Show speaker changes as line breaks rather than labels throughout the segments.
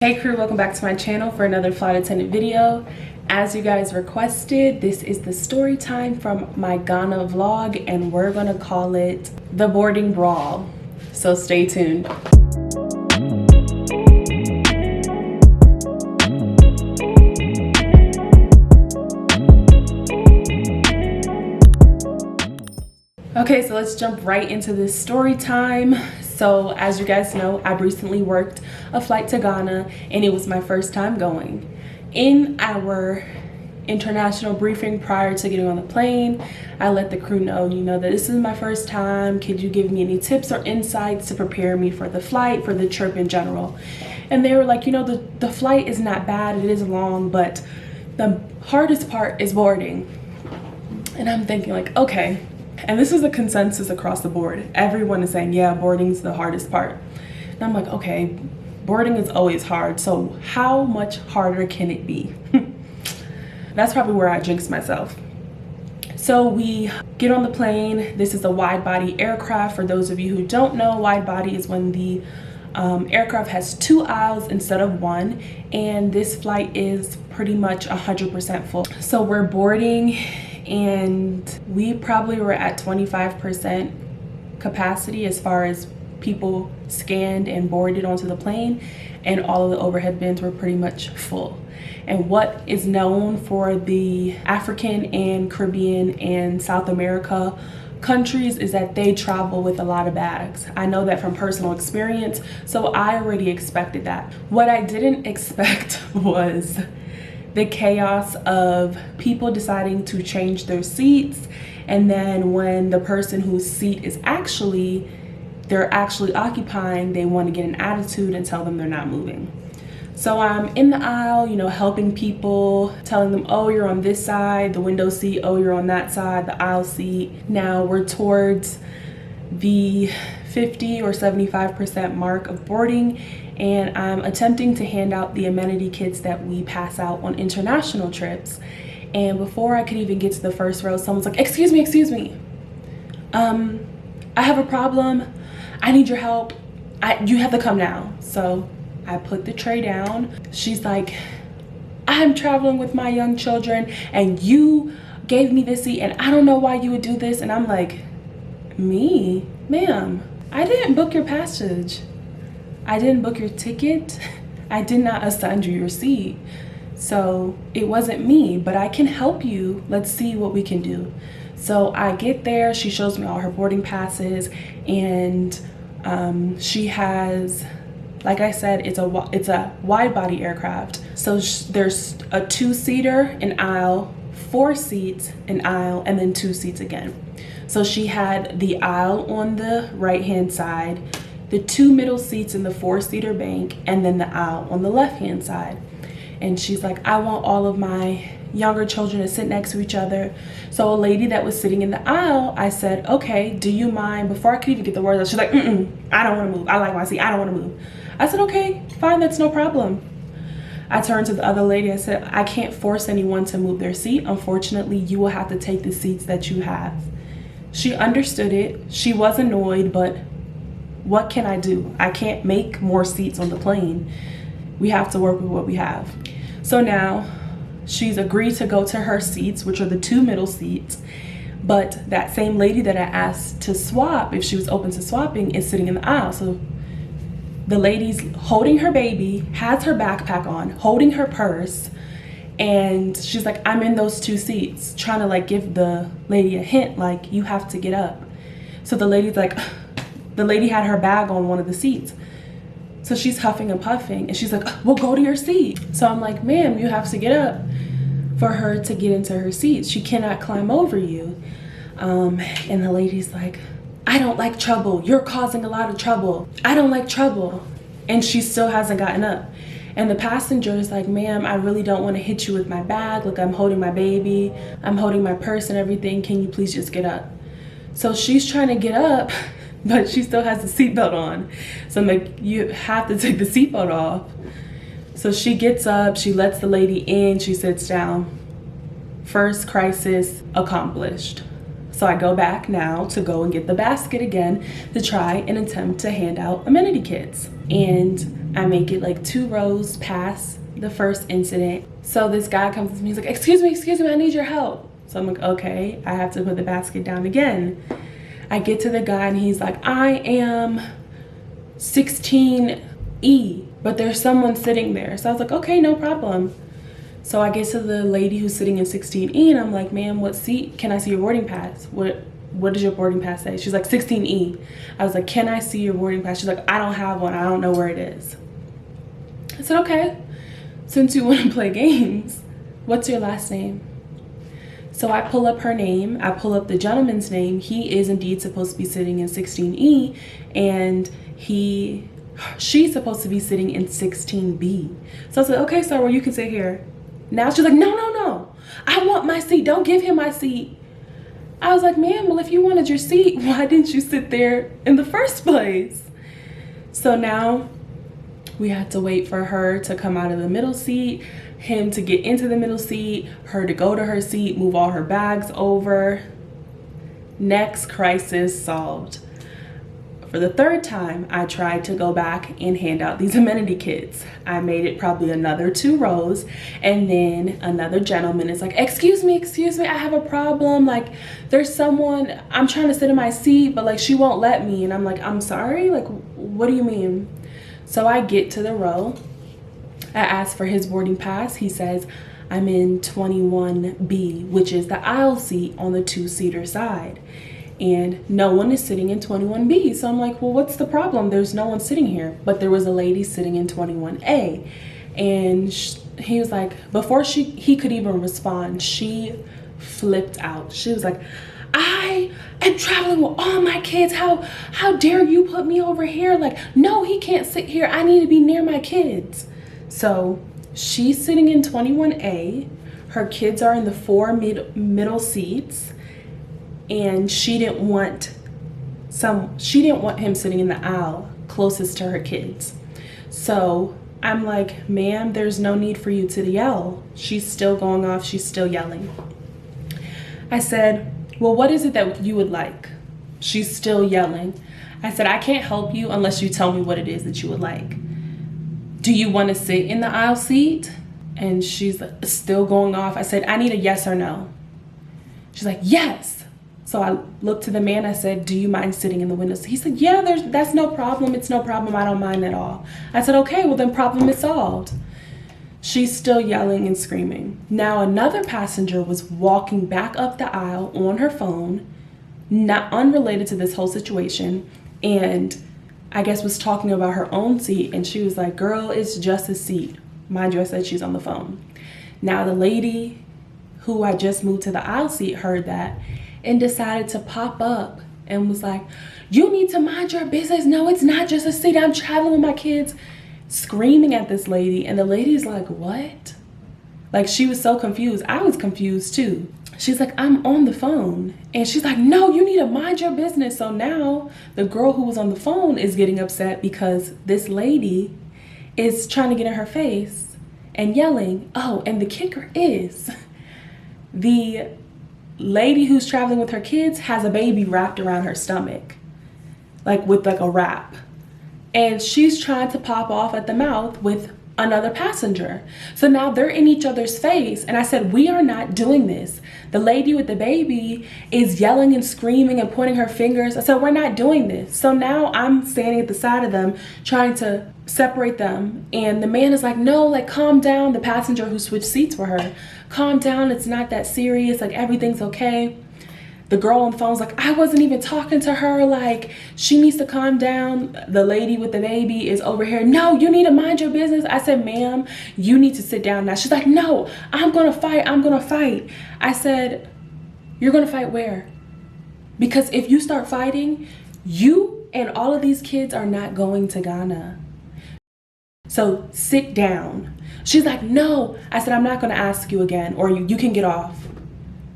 Hey crew, welcome back to my channel for another flight attendant video. As you guys requested, this is the story time from my Ghana vlog and we're gonna call it the boarding brawl. So stay tuned. Okay, so let's jump right into this story time. So as you guys know, I recently worked a flight to Ghana and it was my first time going. In our international briefing prior to getting on the plane, I let the crew know, that this is my first time. Could you give me any tips or insights to prepare me for the flight, for the trip in general? And they were like, the flight is not bad, it is long, but the hardest part is boarding. And I'm thinking like, okay. And this is a consensus across the board. Everyone is saying, yeah, boarding's the hardest part. And I'm like, okay, boarding is always hard. So how much harder can it be? That's probably where I jinxed myself. So we get on the plane. This is a wide body aircraft. For those of you who don't know, wide body is when the aircraft has 2 aisles instead of 1. And this flight is pretty much 100% full. So we're boarding and we probably were at 25% capacity as far as people scanned and boarded onto the plane, and all of the overhead bins were pretty much full. And what is known for the African and Caribbean and South America countries is that they travel with a lot of bags. I know that from personal experience, so I already expected that. What I didn't expect was the chaos of people deciding to change their seats, and then when the person whose seat is they're actually occupying, they want to get an attitude and tell them they're not moving. So I'm in the aisle, helping people, telling them, oh, you're on this side, the window seat, oh, you're on that side, the aisle seat. Now we're towards the 50 or 75% mark of boarding, and I'm attempting to hand out the amenity kits that we pass out on international trips. And before I could even get to the first row, someone's like, excuse me. I have a problem. I need your help. You have to come now. So I put the tray down. She's like, I'm traveling with my young children and you gave me this seat and I don't know why you would do this. And I'm like, me? Ma'am, I didn't book your passage. I didn't book your ticket. I did not assign you your seat. So it wasn't me, but I can help you. Let's see what we can do. So I get there, she shows me all her boarding passes, and she has, like I said, it's a wide body aircraft. So there's a 2-seater, an aisle, 4 seats, an aisle, and then 2 seats again. So she had the aisle on the right-hand side, the 2 middle seats in the 4-seater bank, and then the aisle on the left-hand side. And she's like, I want all of my younger children to sit next to each other. So a lady that was sitting in the aisle, I said, okay, do you mind? Before I could even get the words out, she's like, I don't want to move. I like my seat. I don't want to move. I said, okay, fine, that's no problem. I turned to the other lady. I said, I can't force anyone to move their seat. Unfortunately, you will have to take the seats that you have. She understood it. She was annoyed, but what can I do? I can't make more seats on the plane. We have to work with what we have. So now she's agreed to go to her seats, which are the 2 middle seats. But that same lady that I asked to swap, if she was open to swapping, is sitting in the aisle. So the lady's holding her baby, has her backpack on, holding her purse, and she's like, I'm in those 2 seats, trying to give the lady a hint, like, you have to get up. So the lady's like, the lady had her bag on one of the seats. So she's huffing and puffing, and she's like, well, go to your seat. So I'm like, ma'am, you have to get up for her to get into her seat. She cannot climb over you. And the lady's like, I don't like trouble. You're causing a lot of trouble. I don't like trouble. And she still hasn't gotten up. And the passenger is like, ma'am, I really don't want to hit you with my bag. Look, I'm holding my baby. I'm holding my purse and everything. Can you please just get up? So she's trying to get up, but she still has the seatbelt on. So I'm like, you have to take the seatbelt off. So she gets up, she lets the lady in, she sits down. First crisis accomplished. So I go back now to go and get the basket again to try and attempt to hand out amenity kits. And I make it like 2 rows past the first incident. So this guy comes to me, he's like, excuse me, I need your help. So I'm like, okay, I have to put the basket down again. I get to the guy and he's like, I am 16E, but there's someone sitting there. So I was like, okay, no problem. So I get to the lady who's sitting in 16E and I'm like, ma'am, what seat? Can I see your boarding pass? What does your boarding pass say? She's like, 16E. I was like, can I see your boarding pass? She's like, I don't have one. I don't know where it is. I said, okay, since you want to play games, what's your last name? So I pull up her name. I pull up the gentleman's name. He is indeed supposed to be sitting in 16E, and she's supposed to be sitting in 16B. So I said, okay, sir, well, you can sit here. Now she's like, no, I want my seat. Don't give him my seat. I was like, ma'am, well, if you wanted your seat, why didn't you sit there in the first place? So now we had to wait for her to come out of the middle seat, him to get into the middle seat, her to go to her seat, move all her bags over. Next crisis solved. For the 3rd time, I tried to go back and hand out these amenity kits. I made it probably another 2 rows, and then another gentleman is like, excuse me, I have a problem. Like, there's someone, I'm trying to sit in my seat, but like she won't let me. And I'm like, I'm sorry, like, what do you mean? So I get to the row. I ask for his boarding pass. He says, I'm in 21B, which is the aisle seat on the 2-seater side. And no one is sitting in 21B. So I'm like, well, what's the problem? There's no one sitting here. But there was a lady sitting in 21A. And he was like, before he could even respond, she flipped out. She was like, I am traveling with all my kids. How dare you put me over here? Like, no, he can't sit here. I need to be near my kids. So she's sitting in 21A. Her kids are in the 4 middle seats. And she didn't want him sitting in the aisle closest to her kids. So I'm like, ma'am, there's no need for you to yell. She's still going off. She's still yelling. I said, well, what is it that you would like? She's still yelling. I said, I can't help you unless you tell me what it is that you would like. Do you want to sit in the aisle seat? And she's still going off. I said, I need a yes or no. She's like, yes. So I looked to the man. I said, do you mind sitting in the window? He said, yeah, that's no problem. It's no problem. I don't mind at all. I said, okay, well then problem is solved. She's still yelling and screaming. Now another passenger was walking back up the aisle on her phone, not unrelated to this whole situation, and I guess was talking about her own seat. And she was like, girl, it's just a seat. Mind you, I said she's on the phone. Now the lady who I just moved to the aisle seat heard that and decided to pop up and was like, you need to mind your business. No, it's not just a seat. I'm traveling with my kids. Screaming at this lady. And the lady's like, what? Like, she was so confused. I was confused too. She's like, I'm on the phone. And she's like, no, you need to mind your business. So now the girl who was on the phone is getting upset because this lady is trying to get in her face and yelling. Oh, and the kicker is the lady who's traveling with her kids has a baby wrapped around her stomach, like with like a wrap. And she's trying to pop off at the mouth with another passenger. So now they're in each other's face. And I said, we are not doing this. The lady with the baby is yelling and screaming and pointing her fingers. I said, we're not doing this. So now I'm standing at the side of them trying to separate them. And the man is like, no, like, calm down. The passenger who switched seats for her, calm down. It's not that serious. Like, everything's okay. The girl on the phone's like, I wasn't even talking to her. Like, she needs to calm down. The lady with the baby is over here. No, you need to mind your business. I said, ma'am, you need to sit down now. She's like, no, I'm going to fight. I'm going to fight. I said, you're going to fight where? Because if you start fighting, you and all of these kids are not going to Ghana. So sit down. She's like, no. I said, I'm not going to ask you again, or you can get off.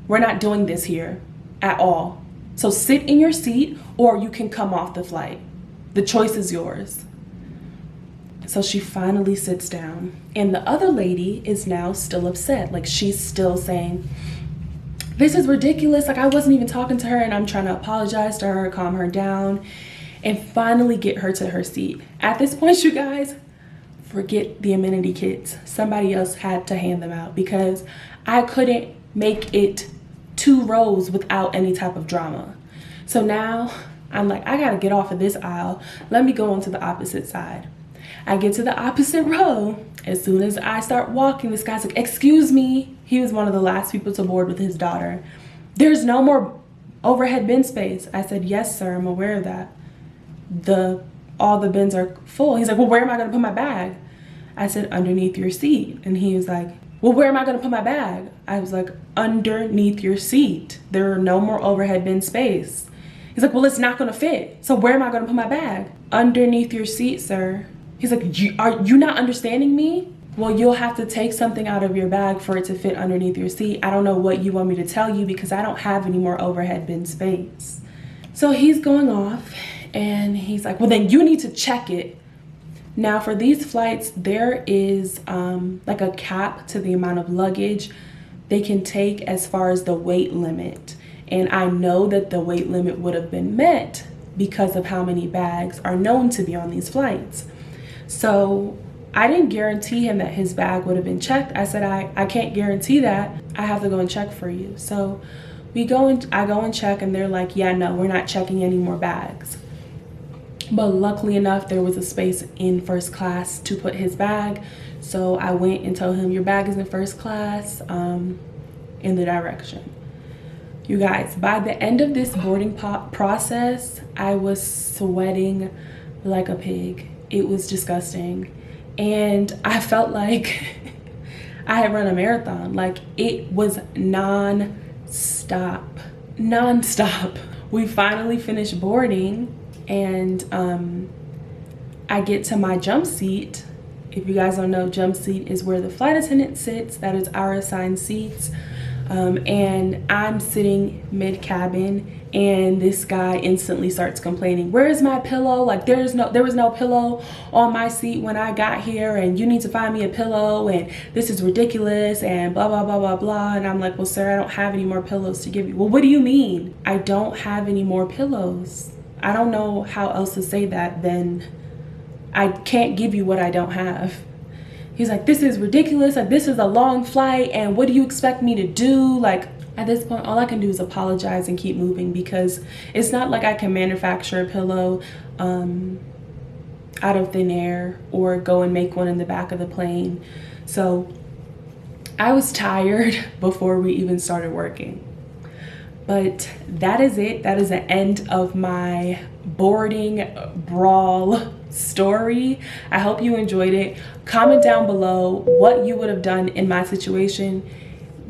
We're not doing this here at all. So sit in your seat, or you can come off the flight. The choice is yours. So she finally sits down, and the other lady is now still upset. Like, she's still saying, this is ridiculous. Like, I wasn't even talking to her, and I'm trying to apologize to her, calm her down, and finally get her to her seat. At this point, you guys, forget the amenity kits. Somebody else had to hand them out because I couldn't make it 2 rows without any type of drama. So now I'm like, I gotta get off of this aisle. Let me go onto the opposite side. I get to the opposite row. As soon as I start walking, this guy's like, excuse me. He was one of the last people to board with his daughter. There's no more overhead bin space. I said, yes, sir, I'm aware of that. All the bins are full. He's like, well, where am I gonna put my bag? I said, underneath your seat. And he was like, well, where am I gonna put my bag? I was like, underneath your seat. There are no more overhead bin space. He's like, well, it's not gonna fit. So where am I gonna put my bag? Underneath your seat, sir. He's like, are you not understanding me? Well, you'll have to take something out of your bag for it to fit underneath your seat. I don't know what you want me to tell you because I don't have any more overhead bin space. So he's going off and he's like, well, then you need to check it. Now for these flights, there is like a cap to the amount of luggage they can take as far as the weight limit. And I know that the weight limit would have been met because of how many bags are known to be on these flights. So I didn't guarantee him that his bag would have been checked. I said, I can't guarantee that. I have to go and check for you. So I go and check and they're like, yeah, no, we're not checking any more bags. But luckily enough, there was a space in first class to put his bag. So I went and told him, your bag is in first class in the direction. You guys, by the end of this boarding process, I was sweating like a pig. It was disgusting. And I felt like I had run a marathon. Like it was non-stop. We finally finished boarding and I get to my jump seat. If you guys don't know, jump seat is where the flight attendant sits. That is our assigned seats. And I'm sitting mid-cabin and this guy instantly starts complaining, where's my pillow? Like there was no pillow on my seat when I got here and you need to find me a pillow and this is ridiculous and blah, blah, blah, blah, blah. And I'm like, well, sir, I don't have any more pillows to give you. Well, what do you mean? I don't have any more pillows. I don't know how else to say that than I can't give you what I don't have. He's like, this is ridiculous. Like, this is a long flight and what do you expect me to do? Like, at this point, all I can do is apologize and keep moving because it's not like I can manufacture a pillow out of thin air or go and make one in the back of the plane. So I was tired before we even started working. But that is it. That is the end of my boarding brawl story. I hope you enjoyed it. Comment down below what you would have done in my situation,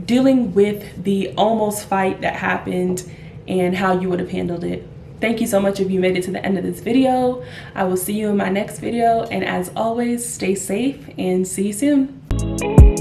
dealing with the almost fight that happened and how you would have handled it. Thank you so much if you made it to the end of this video. I will see you in my next video. And as always, stay safe and see you soon.